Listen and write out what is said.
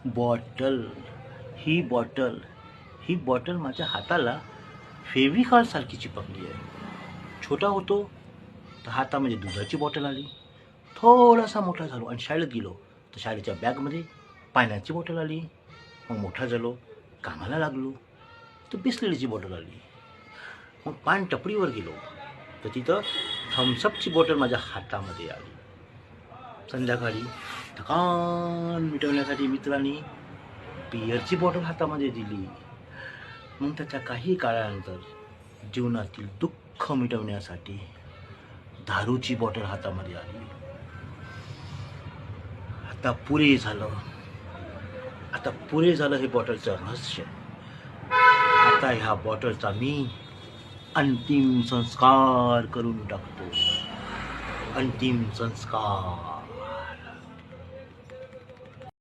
Bottle ही bottle ही bottle माझ्या हाताला फेविकॉल सारखी चिपकली आहे. छोटा होतो तर हातामध्ये दुधाची बॉटल आली, थोडासा मोठा झालो आणि शाळेत गेलो तर शाळेच्या बॅगमध्ये पाण्याची बॉटल आली. मग मोठा झालो, कामाला लागलो तर बिस्लरीची बॉटल आली. मग पान टपरीवर गेलो तर तिथं थम्सअपची बॉटल माझ्या हातामध्ये आली. संध्याकाळी थकान मिटवण्यासाठी मित्रांनी बिअरची बॉटल हातामध्ये दिली. मग त्याच्या काही काळानंतर जीवनातील दुःख मिटवण्यासाठी दारूची बॉटल हातामध्ये आली. आता पुरे झालं हे बॉटलचं रहस्य. आता ह्या बॉटलचा मी अंतिम संस्कार करून टाकतो. अंतिम संस्कार.